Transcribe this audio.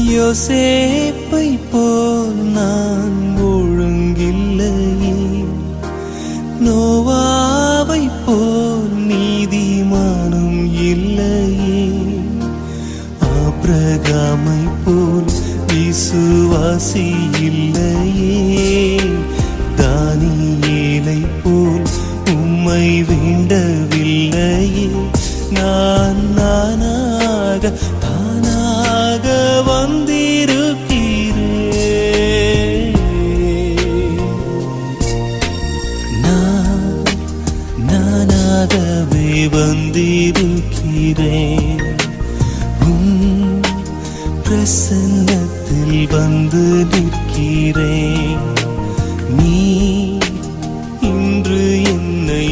யோசேப்பை போல் நான் ஒழுங்கில்லையே, நோவாவை போல் நீதிமானும் இல்லையே, ஆபிரகாமை போல் விசுவாசி இல்லையே, தானியேலை போல் உம்மை வேண்டவில்லையே. நான் நானாக வந்திருக்கிறேன். நானாகவே வந்திருக்கிறேன். பிரசன்னத்தில் வந்து நிற்கிறேன். நீ இன்று என்னை